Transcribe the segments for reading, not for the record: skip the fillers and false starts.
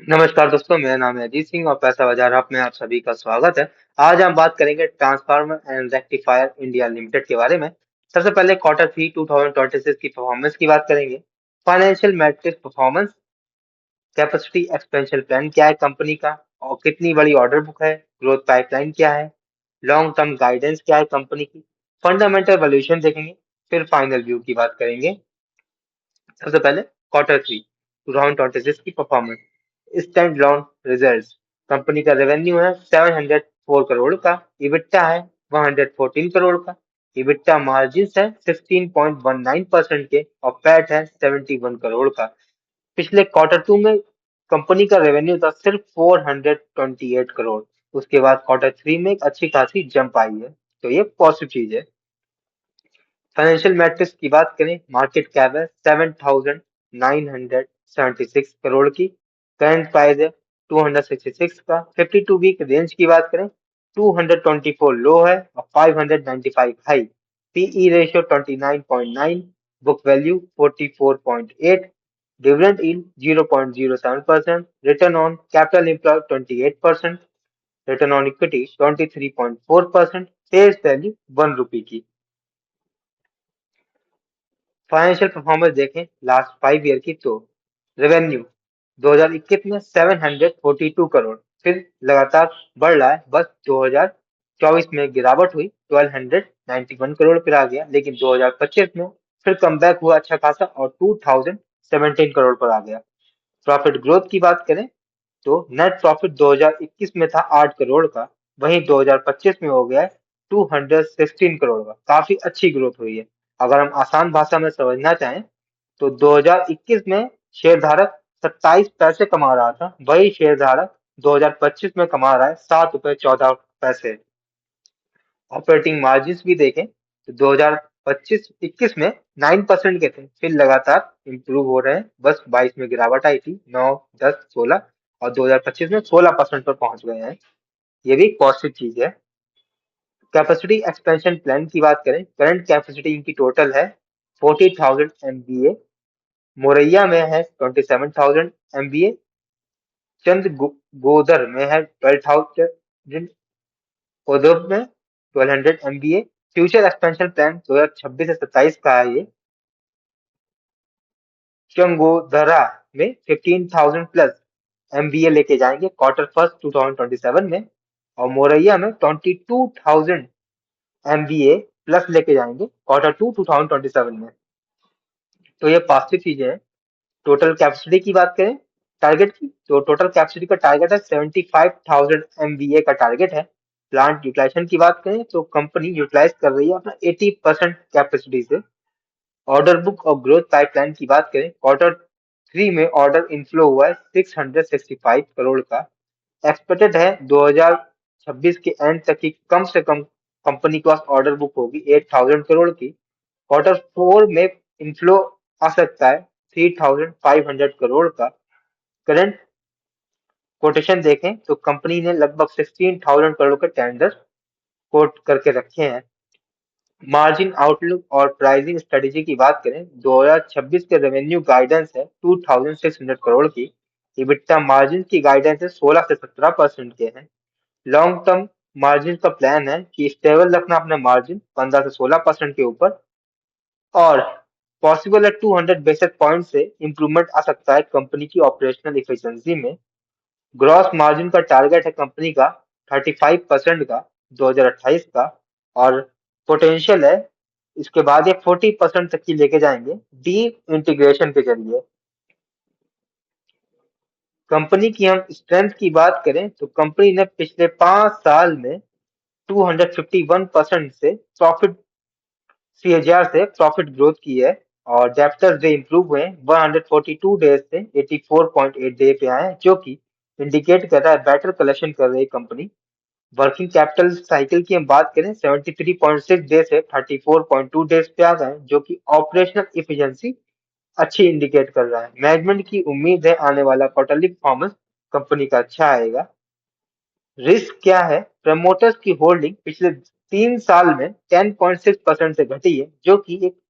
नमस्कार दोस्तों, मेरा नाम है अजीत सिंह और पैसा बाजार हब में आप सभी का स्वागत है। आज हम बात करेंगे transformer and rectifier India limited के बारे में। सबसे पहले क्वार्टर 3 2026 की परफॉर्मेंस की बात करेंगे। Financial matrix performance, capacity expansion plan क्या है कंपनी का और कितनी बड़ी ऑर्डर बुक है, ग्रोथ पाइपलाइन क्या है, लॉन्ग टर्म गाइडेंस क्या है कंपनी की, फंडामेंटल वैल्यूएशन देखेंगे, फिर फाइनल व्यू की बात करेंगे। सबसे पहले क्वार्टर 3 2026 की performance, stand loan results. Company का रेवेन्यू है 704 करोड़ का, इबिट्टा है 114 करोड़ का, इबिट्टा मार्जिन है 16.19% के और पैट है 71 करोड़ का। पिछले क्वार्टर 2 में कंपनी का रेवेन्यू था सिर्फ 428 करोड़। उसके बाद क्वार्टर 3 में एक अच्छी खासी जंप आई है, तो ये पॉजिटिव चीज है। फाइनेंशियल मैट्रिक्स की बात करें, मार्केट कैप है 7,976 करोड़ की, करंट प्राइस है 266 का। 52 वीक रेंज की बात करें, 224 लो है और 595 high. PE ratio 29.9, book value 44.8, dividend yield 0.07%, return on capital employed 28%, return on equity 23.4%, face value 1 rupee की। फाइनेंशियल परफॉर्मेंस देखें लास्ट 5 ईयर की, तो रेवेन्यू 2021 में 742 करोड़, फिर लगातार बढ़ रहा है। बस 2024 में गिरावट हुई, 1291 करोड़ पर आ गया, लेकिन 2025 में फिर कमबैक हुआ अच्छा खासा और 2017 करोड़ पर आ गया। प्रॉफिट ग्रोथ की बात करें तो नेट प्रॉफिट 2021 में था 8 करोड़ का, वहीं 2025 में हो गया है 216 करोड़ का। काफी अच्छी ग्रोथ हुई है। अगर हम आसान भाषा में समझना चाहें तो 2021 में शेयरधारक 27 पैसे कमा रहा था, वही शेयरधारक 2025 में कमा रहा है 7 रुपए 14 पैसे। ऑपरेटिंग मार्जिन भी देखें तो 2025-21 में 9% के थे, फिर लगातार इंप्रूव हो रहे हैं। बस 22 में गिरावट आई थी, 9, 10, 16 और 2025 में 16% पर पहुंच गए हैं। ये भी पॉजिटिव चीज है। कैपेसिटी एक्सपेंशन प्लान की बात करें, करंट कैपेसिटी इनकी टोटल है 40,000 एमबीए, मोरैया में है 27,000 एमबीए, गोदर में है 12,000, उद्योग में 1200 एमबीए। फ्यूचर एक्सपेंशन प्लान 2026 से 27 का है ये। चंगोदरा में 15,000 प्लस एमबीए लेके जाएंगे क्वार्टर 1 2027 में, और मोरैया में 22,000 एमबीए प्लस लेके जाएंगे क्वार्टर 2 2027 में। तो ये पॉजिटिव चीजें हैं। टोटल कैपेसिटी की बात करें, टारगेट की, तो टोटल कैपेसिटी का टारगेट है 75,000 एमबीए का टारगेट है। प्लांट यूटिलाइजेशन की बात करें तो कंपनी यूटिलाइज कर रही है अपना 80% कैपेसिटी से। ऑर्डर बुक और ग्रोथ पाइपलाइन की बात करें, क्वार्टर 3 में ऑर्डर इनफ्लो हुआ है 665 करोड़ का। एक्सपेक्टेड है 2026 के एंड तक की कम से कम कंपनी के पास ऑर्डर बुक होगी 8,000 करोड़ की। क्वार्टर 4 में इनफ्लो आ सकता है 3,500 करोड़ का। करंट कोटेशन देखें तो कंपनी ने लगभग 16,000 करोड़ के टेंडर कोट करके रखे हैं। मार्जिन आउटलुक और प्राइसिंग स्ट्रेटेजी की बात करें, 2026 के रेवेन्यू गाइडेंस है 2,600 करोड़ की, इबिट्टा मार्जिन की गाइडेंस है 16 से 17% के हैं। लॉन्ग टर्म मार्जिन का प्लान है कि स्टेबल रखना अपने मार्जिन 15 से 16% के ऊपर, और पॉसिबल है 200 बेसिस पॉइंट से इंप्रूवमेंट आ सकता है कंपनी की ऑपरेशनल इफिशिएंसी में। ग्रॉस मार्जिन का टारगेट है कंपनी का 35% का 2028 का, और पोटेंशियल है इसके बाद ये 40% तक की लेके जाएंगे डी इंटीग्रेशन के जरिए। कंपनी की हम स्ट्रेंथ की बात करें तो कंपनी ने पिछले 5 साल में 251% से प्रॉफिट सीएजीआर से प्रॉफिट ग्रोथ की है, और डेप्टर्स डे इंप्रूव हुए 142 डेज से 84.8 डे पे आए, जो कि इंडिकेट कर रहा है बेटर कलेक्शन कर रही कंपनी। वर्किंग कैपिटल साइकिल की हम बात करें 73.6 डेज से 34.2 डेज पे आ गए, जो कि ऑपरेशनल इफिशिएंसी अच्छी इंडिकेट कर रहा है। मैनेजमेंट की उम्मीद है आने वाला क्वार्टरली परफॉर्मेंस कंपनी का अच्छा आएगा। रिस्क क्या है, प्रमोटर्स की होल्डिंग पिछले 3 साल में 10.6% से घटी है, जो कि एक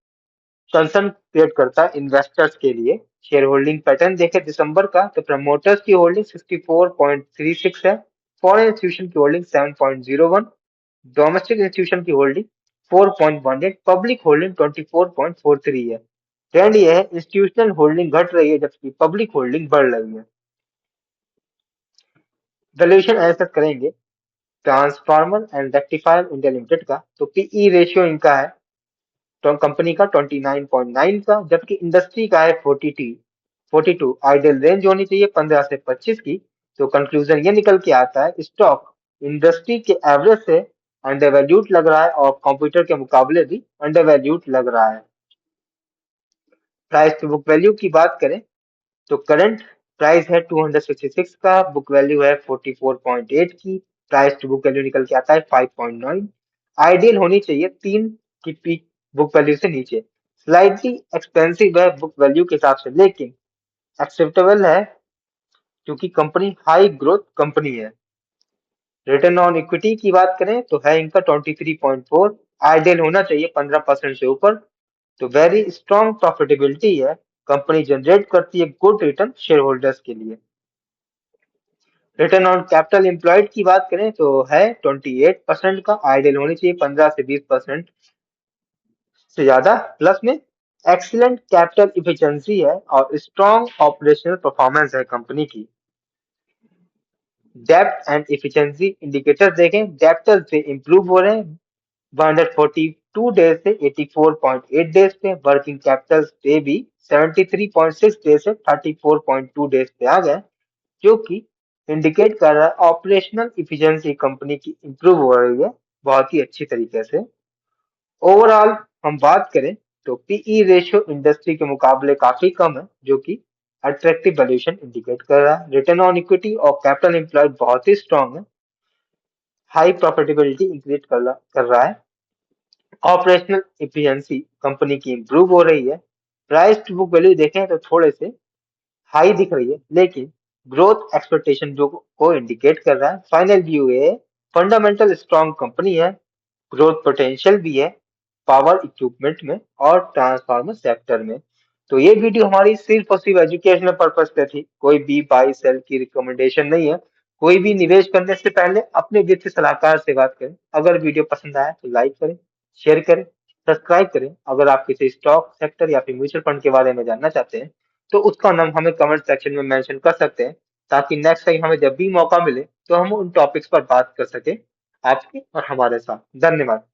कंसर्न क्रिएट करता है इन्वेस्टर्स के लिए। शेयर होल्डिंग पैटर्न देखें दिसंबर का, तो प्रमोटर्स की होल्डिंग 64.36 है, फॉरेन इंस्टीट्यूशन की होल्डिंग 7.01, डोमेस्टिक इंस्टीट्यूशन की होल्डिंग 4.18, पब्लिक होल्डिंग 24.43 है। ट्रेंड ये है इंस्टीट्यूशनल होल्डिंग घट रही है जबकि पब्लिक होल्डिंग बढ़ रही है। वैल्यूएशन एनालिसिस करेंगे transformer and rectifier India limited का, तो पीई रेशियो इनका है तो कंपनी का 29.9 का, जबकि इंडस्ट्री का है 42। आइडियल रेंज होनी चाहिए 15 से 25 की। तो कंक्लूजन ये निकल के आता है स्टॉक इंडस्ट्री के एवरेज से अंडर वैल्यूड लग रहा है और कंप्यूटर के मुकाबले भी अंडर वैल्यूड लग रहा है। प्राइस टू बुक वैल्यू की बात करें तो करंट प्राइस है 266 का, बुक वैल्यू है 44.8 की, प्राइस टू बुक वैल्यू निकल के आता है 5.9। आइडियल होनी चाहिए 3 की पीक बुक वैल्यू से नीचे। स्लाइटली एक्सपेंसिव है बुक वैल्यू के हिसाब से लेकिन एक्सेप्टेबल है क्योंकि कंपनी हाई ग्रोथ कंपनी है। रिटर्न ऑन इक्विटी की बात करें तो है इनका 23.4, आइडियल होना चाहिए 15% से ऊपर। तो वेरी स्ट्रॉन्ग प्रॉफिटेबिलिटी है, कंपनी जनरेट करती है गुड रिटर्न शेयर होल्डर्स के लिए। रिटर्न ऑन कैपिटल एम्प्लॉयड की बात करें तो है 28% का, आइडियल होनी चाहिए 15 से 20% से ज्यादा। प्लस में एक्सीलेंट कैपिटल इफिशिएंसी है और स्ट्रॉन्ग ऑपरेशनल परफॉर्मेंस है कंपनी की। डेप्थ एंड इफिशिएंसी इंडिकेटर्स देखें, डेप्टर्स से इंप्रूव हो रहे हैं 142 डेज से 84.8 डेज पे, वर्किंग कैपिटल डे भी 73.6 डेज से 34.2 डेज पे आ गए, जो कि इंडिकेट कर रहा है ऑपरेशनल इफिशिएंसी कंपनी की इंप्रूव हो रही है बहुत ही अच्छी तरीके से। ओवरऑल हम बात करें तो पीई रेशियो इंडस्ट्री के मुकाबले काफी कम है, जो कि अट्रैक्टिव वैल्यूएशन इंडिकेट कर रहा है। रिटर्न ऑन इक्विटी और कैपिटल एम्प्लॉयड बहुत ही स्ट्रांग है, हाई प्रॉफिटेबिलिटी इंक्रीज कर रहा है। ऑपरेशनल एफिशिएंसी कंपनी की इंप्रूव हो रही है। प्राइस टू बुक वैल्यू देखें तो थोड़े से हाई दिख रही है लेकिन ग्रोथ एक्सपेक्टेशन जो को इंडिकेट कर रहा है। फाइनल व्यू है फंडामेंटल स्ट्रॉन्ग कंपनी है, ग्रोथ पोटेंशियल भी है पावर इक्विपमेंट में और ट्रांसफार्मर सेक्टर में। तो ये वीडियो हमारी सिर्फ और सिर्फ एजुकेशनल पर्पज पे थी, कोई भी बाई सेल की रिकमेंडेशन नहीं है। कोई भी निवेश करने से पहले अपने वित्तीय सलाहकार से बात करें। अगर वीडियो पसंद आया तो लाइक करें, शेयर करें, सब्सक्राइब करें। अगर आप किसी स्टॉक सेक्टर या फिर म्यूचुअल फंड के बारे में जानना चाहते हैं तो उसका नाम हमें कमेंट सेक्शन में मेंशन कर सकते हैं, ताकि नेक्स्ट टाइम हमें जब भी मौका मिले तो हम उन टॉपिक्स पर बात कर सके आपके और हमारे साथ। धन्यवाद।